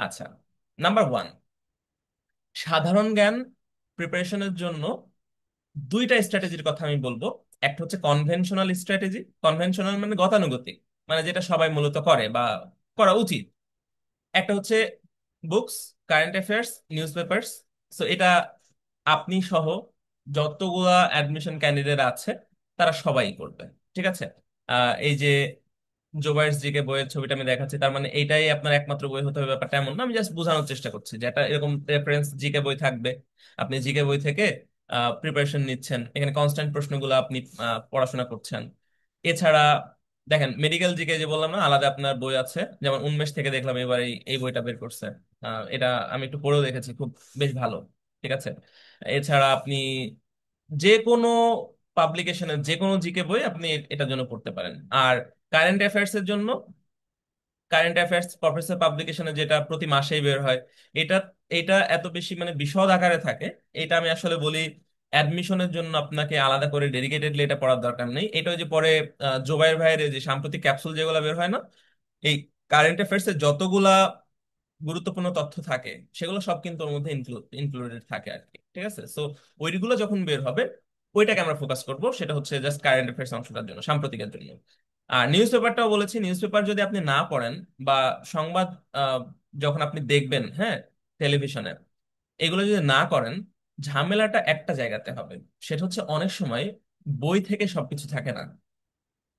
আচ্ছা, number one, সাধারণ জ্ঞান প্রিপারেশনের জন্য দুইটা স্ট্র্যাটেজির কথা আমি বলবো। একটা হচ্ছে কনভেনশনাল স্ট্র্যাটেজি। কনভেনশনাল মানে গতানুগতিক, মানে যেটা সবাই মূলত করে বা করা উচিত। একটা হচ্ছে books, current affairs, news papers. So এটা আপনি সহ যতগুলা অ্যাডমিশন ক্যান্ডিডেট আছে তারা সবাই করবে। ঠিক আছে। এই যে জোবার্স জিকে বইয়ের ছবিটা আমি দেখাচ্ছি, তার মানে এইটাই আপনার একমাত্র বই হতে হবে ব্যাপারটা এমন না। আমি জাস্ট বোঝানোর চেষ্টা করছি যে একটা এরকম রেফারেন্স জিকে বই থাকবে। আপনি জিকে বই থেকে প্রিপারেশন নিচ্ছেন, এখানে কনস্ট্যান্ট প্রশ্নগুলো আপনি পড়াশোনা করছেন। এছাড়া দেখেন, মেডিকেল জিকে যে বললাম না, আলাদা আপনার বই আছে। যেমন উন্মেষ থেকে দেখলাম এবার এই বইটা বের করছে। এটা আমি একটু পড়েও দেখেছি, খুব বেশ ভালো। ঠিক আছে। এছাড়া আপনি যে কোনো পাবলিকেশনের যে কোনো জিকে বই আপনি এটার জন্য পড়তে পারেন। আর কারেন্ট অ্যাফেয়ার্স এর জন্য কারেন্ট অ্যাফেয়ার্স প্রফেসর পাবলিকেশনে যেটা প্রতি মাসেই বের হয়, এটা এটা এত বেশি মানে বিশদ আকারে থাকে। এটা আমি আসলে বলি অ্যাডমিশনের জন্য আপনাকে আলাদা করে ডেডিকেটেডলি এটা পড়ার দরকার নেই। এটা ওই যে পরে জোবাইর ভাইয়ের এই যে সাম্প্রতিক ক্যাপসুল যেগুলো বের হয় না, এই কারেন্ট অ্যাফেয়ার্স এর যতগুলা গুরুত্বপূর্ণ তথ্য থাকে সেগুলো সব কিন্তু ওর মধ্যে ইনক্লুডেড থাকে আর কি। ঠিক আছে। সো ওইগুলো যখন বের হবে ওইটাকে আমরা ফোকাস করব, সেটা হচ্ছে জাস্ট কারেন্ট অ্যাফেয়ার্স অংশটার জন্য, সাম্প্রতিকের জন্য। আর নিউজ পেপারটাও বলেছি, নিউজ পেপার যদি আপনি না পড়েন বা সংবাদ আহ, যখন আপনি দেখবেন, হ্যাঁ, টেলিভিশনে, এগুলো যদি না করেন, ঝামেলাটা একটা জায়গাতে হবে। সেটা হচ্ছে অনেক সময় বই থেকে সবকিছু থাকে না।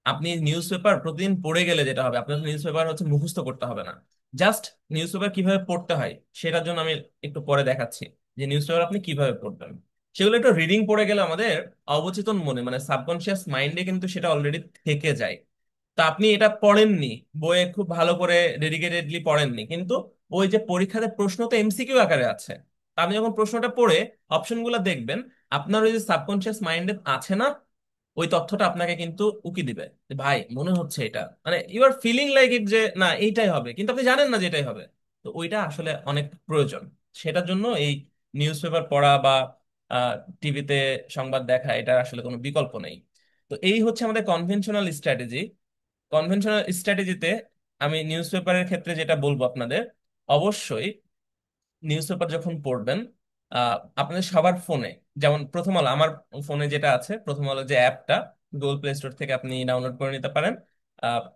আপনি নিউজ পেপার প্রতিদিন পড়ে গেলে যেটা হবে, আপনার নিউজ পেপার হচ্ছে মুখস্থ করতে হবে না। জাস্ট নিউজ পেপার কিভাবে পড়তে হয় সেটার জন্য আমি একটু পরে দেখাচ্ছি যে নিউজ পেপার আপনি কিভাবে পড়বেন। সেগুলো একটু রিডিং পড়ে গেলে আমাদের অবচেতন মনে মানে সাবকনশিয়াস মাইন্ডে কিন্তু সেটা অলরেডি থেকে যায়। তা আপনি এটা পড়েননি, বইয়ে খুব ভালো করে ডেডিকেটেডলি পড়েননি, কিন্তু ওই যে পরীক্ষাতে প্রশ্ন তো এমসিকিউ আকারে আছে। তা আপনি যখন প্রশ্নটা পড়ে অপশনগুলো দেখবেন, আপনার ওই যে সাবকনশিয়াস মাইন্ডে আছে না, ওই তথ্যটা আপনাকে কিন্তু উকি দিবে যে ভাই মনে হচ্ছে এটা, মানে you are feeling like it, যে না এইটাই হবে, কিন্তু আপনি জানেন না যে এটাই হবে। তো ওইটা আসলে অনেক প্রয়োজন। সেটার জন্য এই নিউজ পেপার পড়া বা টিভিতে সংবাদ দেখা, এটার আসলে কোনো বিকল্প নেই। তো এই হচ্ছে আমাদের কনভেনশনাল স্ট্র্যাটেজি। কনভেনশনাল স্ট্র্যাটেজিতে আমি নিউজ পেপারের ক্ষেত্রে যেটা বলবো আপনাদের, অবশ্যই নিউজ পেপার যখন পড়বেন আপনাদের সবার ফোনে, যেমন প্রথম আলো, আমার ফোনে যেটা আছে প্রথম আলো যে অ্যাপটা, গুগল প্লে স্টোর থেকে আপনি ডাউনলোড করে নিতে পারেন।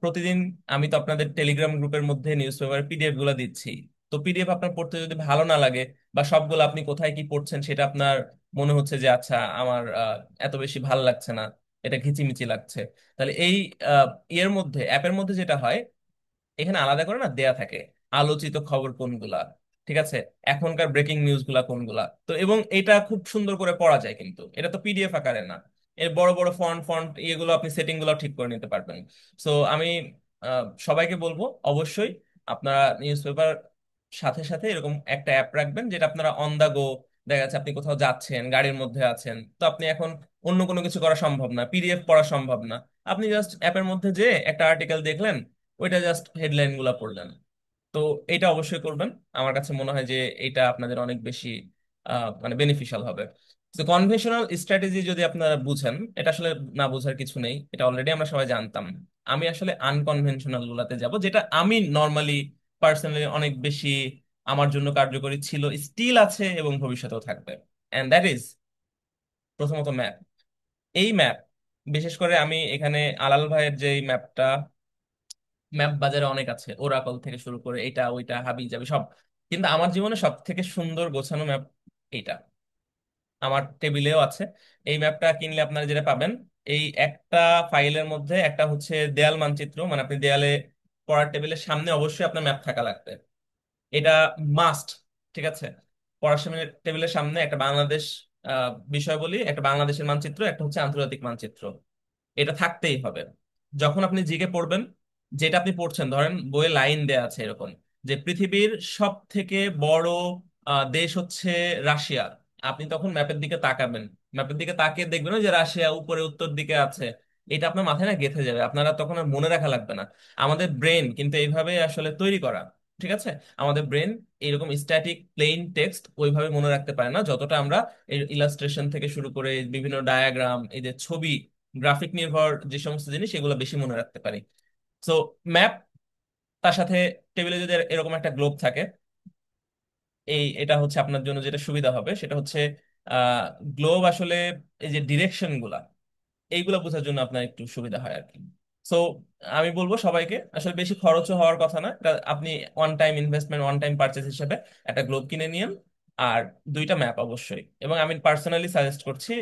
প্রতিদিন আমি তো আপনাদের টেলিগ্রাম গ্রুপের মধ্যে নিউজ পেপার পিডিএফ গুলো দিচ্ছি। তো পিডিএফ আপনার পড়তে যদি ভালো না লাগে বা সবগুলো আপনি কোথায় কি পড়ছেন সেটা আপনার মনে হচ্ছে যে আচ্ছা আমার এত বেশি ভালো লাগছে না, এটা ঘিচিমিচি লাগছে, তাহলে এই ইয়ের মধ্যে, অ্যাপের মধ্যে যেটা হয়, এখানে আলাদা করে না দেয়া থাকে আলোচিত খবর কোনগুলা, ঠিক আছে, এখনকার ব্রেকিং নিউজ গুলা কোনগুলা। তো এবং এটা খুব সুন্দর করে পড়া যায়, কিন্তু এটা তো পিডিএফ আকারে না। এর বড় বড় ফন্ট ফন্ট এগুলো আপনি সেটিং গুলো ঠিক করে নিতে পারবেন। সো আমি সবাইকে বলবো অবশ্যই আপনারা নিউজ পেপার সাথে সাথে এরকম একটা অ্যাপ রাখবেন, যেটা আপনারা অন দা গো, দেখা যাচ্ছে আপনি কোথাও যাচ্ছেন, গাড়ির মধ্যে আছেন, তো আপনি এখন অন্য কোনো কিছু করা সম্ভব না, পিডিএফ পড়া সম্ভব না, আপনি জাস্ট অ্যাপের মধ্যে যে একটা আর্টিকেল দেখলেন, ওইটা জাস্ট হেডলাইন গুলা পড়লেন। তো এটা অবশ্যই করবেন। আমার কাছে মনে হয় যে এটা আপনাদের অনেক বেশি মানে বেনিফিশিয়াল হবে। তো কনভেনশনাল স্ট্র্যাটেজি যদি আপনারা বুঝেন, এটা আসলে না বোঝার কিছু নেই, এটা অলরেডি আমরা সবাই জানতাম। আমি আসলে আনকনভেনশনাল গুলাতে যাব, যেটা আমি নর্মালি পার্সোনালি অনেক বেশি আমার জন্য কার্যকরী ছিল, স্টিল আছে এবং ভবিষ্যতেও থাকবে। এন্ড দ্যাট ইজ প্রথমত ম্যাপ। এই ম্যাপ, বিশেষ করে আমি এখানে আলাল ভাইয়ের যে ম্যাপটা, ম্যাপ বাজারে অনেক আছে, ওরাকল থেকে শুরু করে এটা ওইটা হাবি যাবি সব, কিন্তু আমার জীবনে সব থেকে সুন্দর গোছানো ম্যাপ এইটা, আমার টেবিলেও আছে। এই ম্যাপটা কিনলে আপনারা যেটা পাবেন, এই একটা ফাইলের মধ্যে একটা হচ্ছে দেয়াল মানচিত্র, মানে আপনি দেয়ালে পড়ার টেবিলের সামনে অবশ্যই আপনার ম্যাপ থাকা লাগবে, এটা মাস্ট। ঠিক আছে। পড়ার সামনে টেবিলের সামনে একটা বাংলাদেশ বিষয় বলি, একটা বাংলাদেশের মানচিত্র, একটা হচ্ছে আন্তর্জাতিক মানচিত্র, এটা থাকতেই হবে। যখন আপনি জিকে পড়বেন, যেটা আপনি পড়ছেন, ধরেন বইয়ে লাইন দেয়া আছে এরকম যে পৃথিবীর সব থেকে বড় দেশ হচ্ছে রাশিয়া, আপনি তখন ম্যাপের দিকে তাকাবেন, ম্যাপের দিকে তাকিয়ে দেখবেন যে রাশিয়া উপরে উত্তর দিকে আছে। এটা আপনার মাথায় না গেঁথে যাবে, আপনারা তখন আর মনে রাখা লাগবে না। আমাদের ব্রেন কিন্তু এইভাবে আসলে তৈরি করা। ঠিক আছে। আমাদের ব্রেন এরকম স্ট্যাটিক প্লেন টেক্সট ওইভাবে মনে রাখতে পারে না, যতটা আমরা ইলাস্ট্রেশন থেকে শুরু করে বিভিন্ন ডায়াগ্রাম, এই যে ছবি, গ্রাফিক নির্ভর যে সমস্ত জিনিস, এগুলো বেশি মনে রাখতে পারি। সো ম্যাপ তার সাথে টেবিলে যদি এরকম একটা গ্লোব থাকে, এটা হচ্ছে আপনার জন্য যেটা সুবিধা হবে সেটা হচ্ছে গ্লোব আসলে এই যে ডিরেকশন গুলা, এইগুলো বোঝার জন্য আপনার একটু সুবিধা হয় আর কি। সো আমি বলবো সবাইকে আসলে বেশি খরচও হওয়ার কথা না, এটা আপনি one time investment, one time purchase হিসেবে একটা গ্লোব কিনে নিন, আর দুইটা ম্যাপ অবশ্যই। এবং আমি পার্সোনালি সাজেস্ট করছি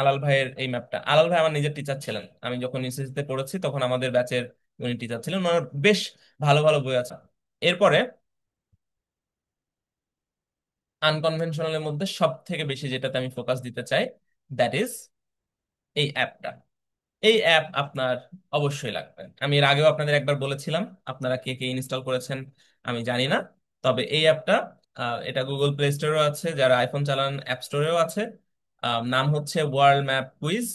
আলাল ভাইয়ের এই ম্যাপটা। আলাল ভাই আমার নিজের টিচার ছিলেন, আমি যখন ইউনিভার্সিটিতে পড়েছি তখন আমাদের ব্যাচের উনি টিচার ছিলেন, ওনার বেশ ভালো ভালো বই আছে। এরপরে আনকনভেনশনালের মধ্যে সব থেকে বেশি যেটাতে আমি ফোকাস দিতে চাই, দ্যাট ইজ এই অ্যাপটা। এই অ্যাপ আপনার অবশ্যই লাগবে। আমি এর আগেও আপনাদের একবার বলেছিলাম, আপনারা কে কে ইনস্টল করেছেন আমি জানি না। তবে এই অ্যাপটা, এটা গুগল প্লে স্টোরেও আছে, যারা আইফোন চালান অ্যাপ স্টোরেও আছে। নাম হচ্ছে ওয়ার্ল্ড ম্যাপ কুইজ।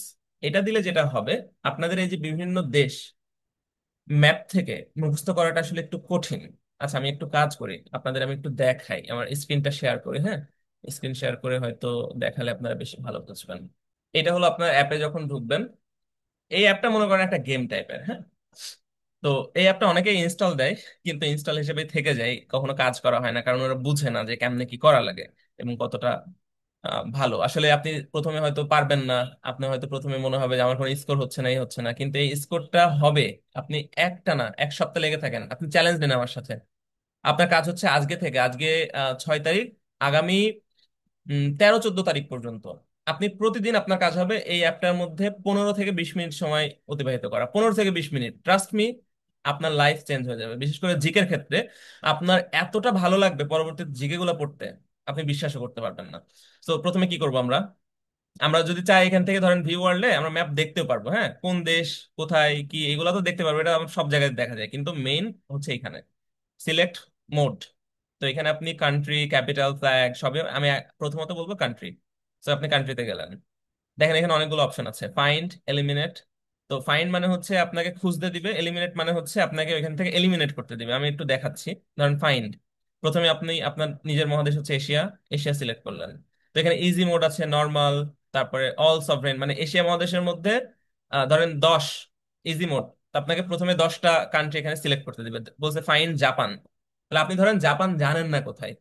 এটা দিলে যেটা হবে, আপনাদের এই যে বিভিন্ন দেশ ম্যাপ থেকে মুখস্থ করাটা আসলে একটু কঠিন। আচ্ছা, আমি একটু কাজ করি, আপনাদের আমি একটু দেখাই, আমার স্ক্রিনটা শেয়ার করি, হ্যাঁ। স্ক্রিন শেয়ার করে হয়তো দেখালে আপনারা বেশি ভালো বুঝবেন। এটা হলো আপনার অ্যাপে যখন ঢুকবেন, এই অ্যাপটা মনে করেন একটা গেম টাইপের, হ্যাঁ। তো এই অ্যাপটা অনেকে ইনস্টল দেয়, কিন্তু ইনস্টল হিসেবে থেকে যায়, কখনো কাজ করা হয় না, কারণ ওরা বুঝে না যে কেমনে কি করা লাগে এবং কতটা ভালো। আসলে আপনি প্রথমে হয়তো পারবেন না, আপনি হয়তো প্রথমে মনে হবে যে আমার কোনো স্কোর হচ্ছে না, এই হচ্ছে না, কিন্তু এই স্কোরটা হবে। আপনি একটা না, এক সপ্তাহ লেগে থাকেন, আপনি চ্যালেঞ্জ নেন আমার সাথে। আপনার কাজ হচ্ছে আজকে থেকে, আজকে 6 তারিখ, আগামী 13-14 তারিখ পর্যন্ত আপনি প্রতিদিন আপনার কাজ হবে এই অ্যাপটার মধ্যে 15 থেকে 20 মিনিট সময় অতিবাহিত করা। 15 থেকে 20 মিনিট, ট্রাস্ট মি, আপনার লাইফ চেঞ্জ হয়ে যাবে। বিশেষ করে জিকের ক্ষেত্রে আপনার এতটা ভালো লাগবে পরবর্তী জিকে গুলো পড়তে, আপনি বিশ্বাসও করতে পারবেন না। তো প্রথমে কি করবো আমরা, আমরা যদি চাই এখান থেকে ধরেন ভিউ ওয়ার্ল্ডে আমরা ম্যাপ দেখতেও পারবো, হ্যাঁ, কোন দেশ কোথায় কি এগুলো তো দেখতে পারবো, এটা সব জায়গায় দেখা যায়, কিন্তু মেইন হচ্ছে এখানে সিলেক্ট মোড। তো এখানে আপনি কান্ট্রি, ক্যাপিটাল, ফ্ল্যাগ সবই, আমি প্রথমত বলবো কান্ট্রি। তো আপনি কান্ট্রিতে গেলেন, দেখেন এখানে অনেকগুলো অপশন আছে, ফাইন্ড, এলিমিনেট। তো ফাইন্ড মানে হচ্ছে আপনাকে খুঁজতে দিবে, এলিমিনেট মানে হচ্ছে আপনাকে ওইখান থেকে এলিমিনেট করতে দিবে। আমি একটু দেখাচ্ছি। ধরেন ফাইন্ড, প্রথমে আপনি আপনার নিজের মহাদেশ হচ্ছে এশিয়া, এশিয়া সিলেক্ট করলেন। তো এখানে ইজি মোড আছে, নর্মাল, তারপরে অল সভরেন, মানে এশিয়া মহাদেশের মধ্যে ধরেন 10 ইজি মোড। তো আপনাকে প্রথমে 10টা কান্ট্রি এখানে সিলেক্ট করতে দিবে, বলছে ফাইন্ড জাপান। তাহলে আপনি ধরেন জাপান জানেন না কোথায়,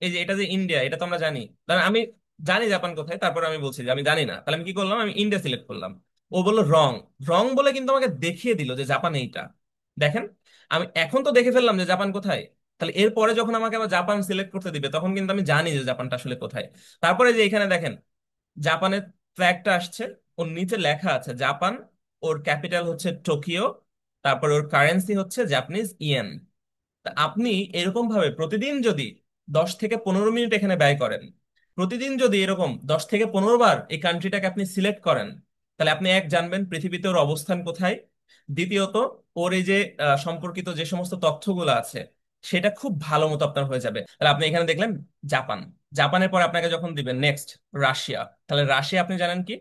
এই যে এটা যে ইন্ডিয়া, এটা তো আমরা জানি, ধরেন আমি জানি জাপান কোথায়, তারপর আমি বলছি যে আমি জানি না, তাহলে আমি কি করলাম, আমি ইন্ডিয়া সিলেক্ট করলাম। ও বললো রং। রং বলে কিন্তু আমাকে দেখিয়ে দিল যে জাপান এইটা। দেখেন, আমি এখন তো দেখে ফেললাম যে জাপান কোথায়। তাহলে এরপরে যখন আমাকে আবার জাপান সিলেক্ট করতে দিবে তখন কিন্তু আমি জানি যে জাপানটা আসলে কোথায়। তারপরে যে এখানে দেখেন জাপানের ফ্ল্যাগটা আসছে, ওর নিচে লেখা আছে জাপান, ওর ক্যাপিটাল হচ্ছে টোকিও, তারপর ওর কারেন্সি হচ্ছে জাপানিজ ইয়েন। তা আপনি এরকম ভাবে প্রতিদিন যদি 10 থেকে 15 মিনিট এখানে ব্যয় করেন, প্রতিদিন যদি এরকম 10 থেকে 15 বার এই কান্ট্রিটাকে আপনি সিলেক্ট করেন, তাহলে আপনি এক জানবেন পৃথিবীতে ওর অবস্থান কোথায়। দ্বিতীয়ত, ওর এই যে সম্পর্কিত যে সমস্ত তথ্যগুলো আছে সেটা খুব ভালো মতো আপনার হয়ে যাবে। তাহলে আপনি এখানে দেখলেন জাপান, জাপানের পর আপনাকে যখন দিবেন নেক্সট রাশিয়া, তাহলে রাশিয়া আপনি জানেন কি,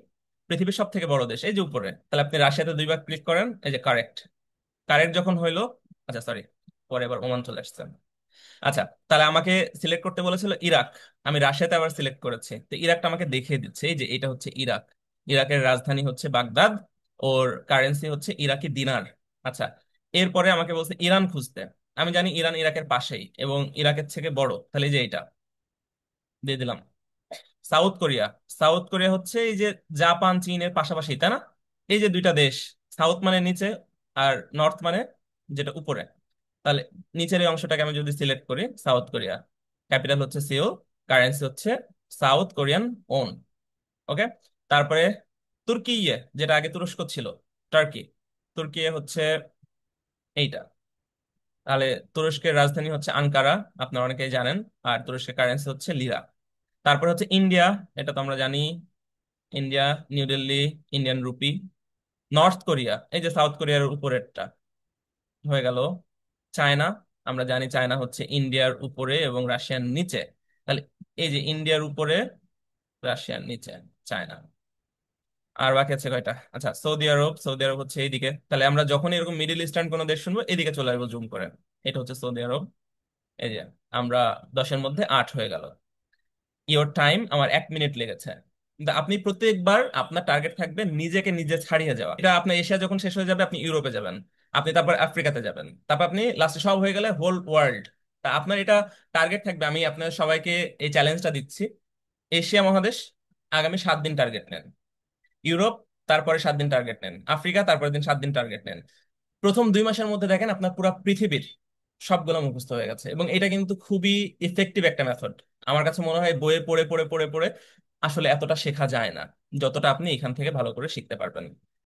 পৃথিবীর সব থেকে বড় দেশ এই যে উপরে। তাহলে আপনি রাশিয়াতে 2 বার ক্লিক করেন, এই যে কারেক্ট। কারেক্ট যখন হইলো, আচ্ছা সরি, পরে এবার ওমান চলে আসছে। আচ্ছা, তাহলে আমাকে সিলেক্ট করতে বলেছিল ইরাক, আমি রাশিয়াতে আবার সিলেক্ট করেছি, তো ইরাকটা আমাকে দেখিয়ে দিচ্ছে, এই যে এটা হচ্ছে ইরাক। ইরাকের রাজধানী হচ্ছে বাগদাদ, ওর কারেন্সি হচ্ছে ইরাকি দিনার। আচ্ছা, এরপরে আমাকে বলছে ইরান খুঁজতে। আমি জানি ইরান ইরাকের পাশেই এবং ইরাকের থেকে বড়, তাহলে এই যে এটা দিয়ে দিলাম। সাউথ কোরিয়া, সাউথ কোরিয়া হচ্ছে এই যে জাপান চীনের পাশাপাশি, তাই না? এই যে দুইটা দেশ, সাউথ মানে নিচে আর নর্থ মানে যেটা উপরে। তাহলে নিচের এই অংশটাকে আমি যদি সিলেক্ট করি, সাউথ কোরিয়া, ক্যাপিটাল হচ্ছে সিওল, কারেন্সি হচ্ছে সাউথ কোরিয়ান ওন। ওকে। তারপরে তুর্কি, যেটা আগে তুরস্ক ছিল, টার্কি। তুর্কি হচ্ছে এইটা। তাহলে তুরস্কের রাজধানী হচ্ছে আঙ্কারা, আপনারা অনেকেই জানেন, আর তুরস্কের কারেন্সি হচ্ছে লিরা। তারপর হচ্ছে ইন্ডিয়া, এটা তো আমরা জানি, India, new Delhi, Indian rupee. North Korea, এই যে সাউথ কোরিয়ার উপরেরটা হয়ে গেল। চায়না, আমরা জানি চায়না হচ্ছে ইন্ডিয়ার উপরে এবং রাশিয়ার নিচে। তাহলে এই যে ইন্ডিয়ার উপরে, রাশিয়ার নিচে, চায়না। আর বাকি আছে কয়টা, আচ্ছা সৌদি আরব, সৌদি আরব হচ্ছে এইদিকে। তাহলে আমরা যখন এরকম মিডিল ইস্টার্ন কোনো দেশ শুনবো এদিকে চলে আসবো জুম করে। এটা হচ্ছে সৌদি আরব। এই যে আমরা 10-এর মধ্যে 8 হয়ে গেল। ইওর টাইম আমার 1 মিনিট লেগেছে। কিন্তু আপনি প্রত্যেকবার আপনার টার্গেট থাকবে নিজেকে নিজে ছাড়িয়ে যাওয়া। এটা আপনার এশিয়া যখন শেষ হয়ে যাবে আপনি ইউরোপে যাবেন। আপনি তারপর আফ্রিকাতে যাবেন, তারপর আপনি লাস্টে সব হয়ে গেলে হোল ওয়ার্ল্ড। তা আপনার এটা টার্গেট থাকবে, আমি আপনাদের সবাইকে এই চ্যালেঞ্জটা দিচ্ছি। এশিয়া মহাদেশ আগামী 7 দিন টার্গেট নেন, ইউরোপ তারপরে 7 দিন টার্গেট নেন, আফ্রিকা তারপরের দিন 7 দিন টার্গেট নেন। প্রথম 2 মাসের মধ্যে দেখেন আপনার পুরো পৃথিবীর সবগুলো মুখস্থ হয়ে গেছে। এবং এটা কিন্তু খুবই ইফেক্টিভ একটা মেথড। আমার কাছে মনে হয় বইয়ে পড়ে পড়ে পড়ে পড়ে আসলে এতটা শেখা যায় না যতটা আপনি এখান থেকে ভালো করে শিখতে পারবেন।